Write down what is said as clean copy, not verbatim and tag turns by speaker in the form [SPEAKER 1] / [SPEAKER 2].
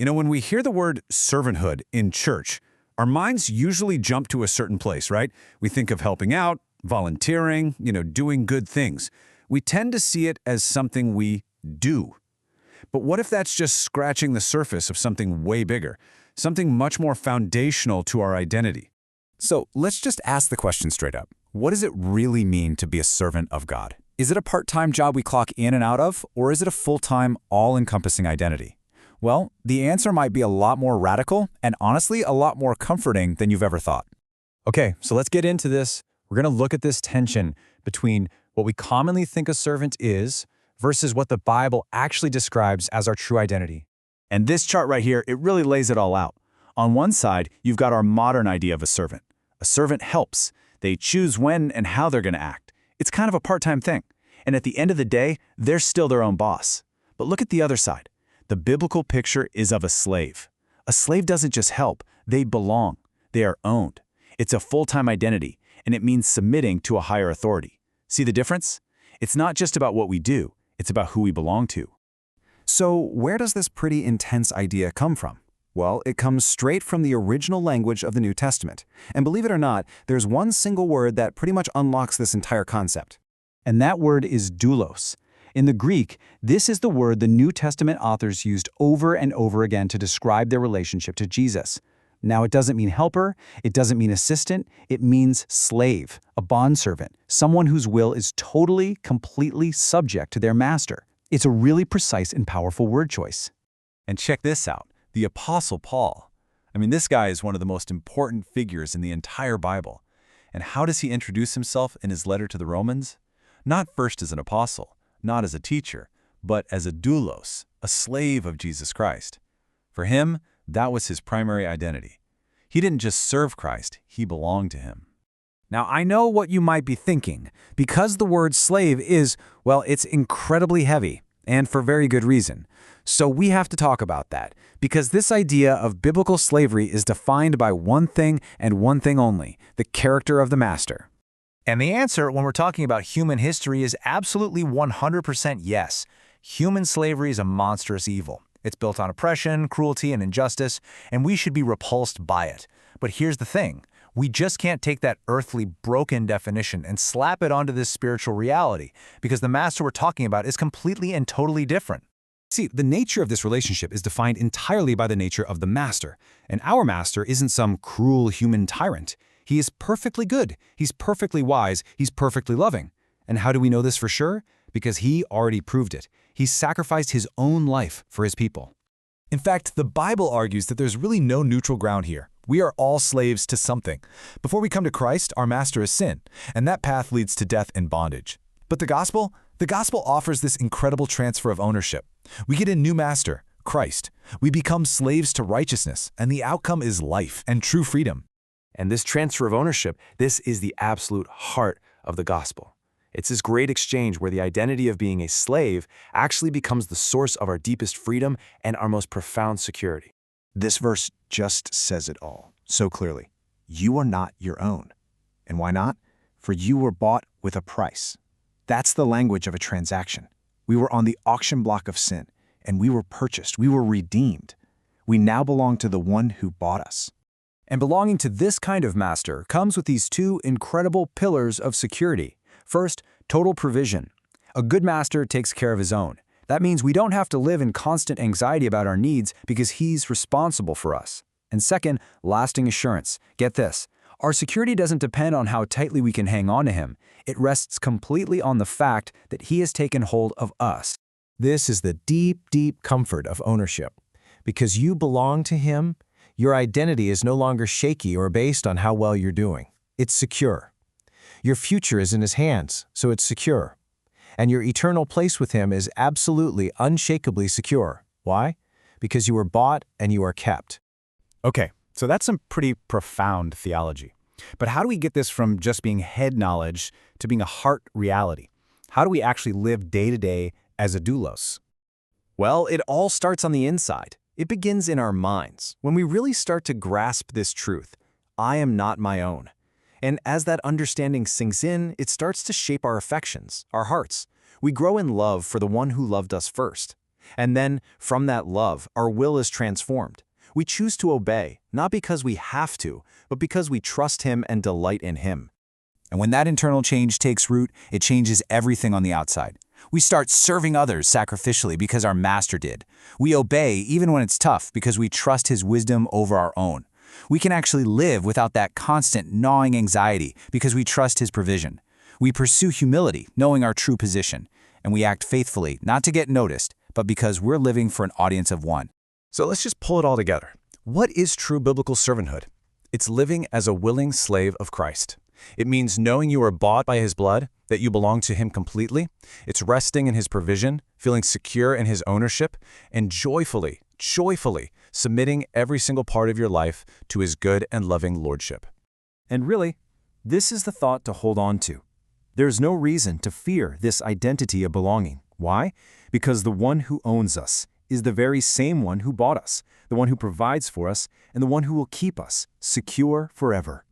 [SPEAKER 1] When we hear the word servanthood in church, our minds usually jump to a certain place, right? We think of helping out, volunteering, doing good things. We tend to see it as something we do. But what if that's just scratching the surface of something way bigger, something much more foundational to our identity?
[SPEAKER 2] So let's just ask the question straight up. What does it really mean to be a servant of God? Is it a part-time job we clock in and out of, or is it a full-time, all-encompassing identity? Well, the answer might be a lot more radical and honestly a lot more comforting than you've ever thought.
[SPEAKER 3] Okay, so let's get into this. We're going to look at this tension between what we commonly think a servant is versus what the Bible actually describes as our true identity.
[SPEAKER 4] And this chart right here, it really lays it all out. On one side, you've got our modern idea of a servant. A servant helps. They choose when and how they're going to act. It's kind of a part-time thing. And at the end of the day, they're still their own boss. But look at the other side. The biblical picture is of a slave. A slave doesn't just help, they belong. They are owned. It's a full-time identity, and it means submitting to a higher authority. See the difference? It's not just about what we do, it's about who we belong to.
[SPEAKER 2] So where does this pretty intense idea come from? Well, it comes straight from the original language of the New Testament. And believe it or not, there's one single word that pretty much unlocks this entire concept.
[SPEAKER 3] And that word is doulos. In the Greek, this is the word the New Testament authors used over and over again to describe their relationship to Jesus. Now, it doesn't mean helper, it doesn't mean assistant, it means slave, a bondservant, someone whose will is totally, completely subject to their master. It's a really precise and powerful word choice.
[SPEAKER 5] And check this out, the Apostle Paul. This guy is one of the most important figures in the entire Bible. And how does he introduce himself in his letter to the Romans? Not first as an apostle, not as a teacher, but as a doulos, a slave of Jesus Christ. For him, that was his primary identity. He didn't just serve Christ, he belonged to him.
[SPEAKER 3] Now, I know what you might be thinking. Because the word slave is, well, it's incredibly heavy, and for very good reason. So we have to talk about that, because this idea of biblical slavery is defined by one thing and one thing only, the character of the master.
[SPEAKER 6] And the answer when we're talking about human history is absolutely 100% yes. Human slavery is a monstrous evil. It's built on oppression, cruelty, and injustice, and we should be repulsed by it. But here's the thing. We just can't take that earthly, broken definition and slap it onto this spiritual reality, because the master we're talking about is completely and totally different.
[SPEAKER 2] See, the nature of this relationship is defined entirely by the nature of the master. And our master isn't some cruel human tyrant. He is perfectly good, he's perfectly wise, he's perfectly loving. And how do we know this for sure? Because he already proved it. He sacrificed his own life for his people.
[SPEAKER 4] In fact, the Bible argues that there's really no neutral ground here. We are all slaves to something. Before we come to Christ, our master is sin, and that path leads to death and bondage. But the gospel offers this incredible transfer of ownership. We get a new master, Christ. We become slaves to righteousness, and the outcome is life and true freedom.
[SPEAKER 7] And this transfer of ownership, this is the absolute heart of the gospel. It's this great exchange where the identity of being a slave actually becomes the source of our deepest freedom and our most profound security.
[SPEAKER 8] This verse just says it all so clearly. You are not your own. And why not? For you were bought with a price. That's the language of a transaction. We were on the auction block of sin, and we were purchased. We were redeemed. We now belong to the one who bought us.
[SPEAKER 3] And belonging to this kind of master comes with these two incredible pillars of security. First, total provision. A good master takes care of his own. That means we don't have to live in constant anxiety about our needs because he's responsible for us. And second, lasting assurance. Get this. Our security doesn't depend on how tightly we can hang on to him. It rests completely on the fact that he has taken hold of us.
[SPEAKER 9] This is the deep, deep comfort of ownership. Because you belong to him, your identity is no longer shaky or based on how well you're doing. It's secure. Your future is in his hands, so it's secure. And your eternal place with him is absolutely, unshakably secure. Why? Because you were bought and you are kept.
[SPEAKER 4] Okay, so that's some pretty profound theology. But how do we get this from just being head knowledge to being a heart reality? How do we actually live day to day as a doulos?
[SPEAKER 7] Well, it all starts on the inside. It begins in our minds, when we really start to grasp this truth. I am not my own. And as that understanding sinks in, it starts to shape our affections, our hearts. We grow in love for the one who loved us first.
[SPEAKER 3] And then, from that love, our will is transformed. We choose to obey, not because we have to, but because we trust Him and delight in Him.
[SPEAKER 2] And when that internal change takes root, it changes everything on the outside. We start serving others sacrificially because our Master did. We obey even when it's tough because we trust His wisdom over our own. We can actually live without that constant gnawing anxiety because we trust His provision. We pursue humility, knowing our true position. And we act faithfully, not to get noticed, but because we're living for an audience of one.
[SPEAKER 3] So let's just pull it all together. What is true biblical servanthood? It's living as a willing slave of Christ. It means knowing you are bought by His blood, that you belong to Him completely. It's resting in His provision, feeling secure in His ownership, and joyfully submitting every single part of your life to His good and loving lordship. And really, this is the thought to hold on to. There's no reason to fear this identity of belonging. Why? Because the one who owns us is the very same one who bought us, the one who provides for us, and the one who will keep us secure forever.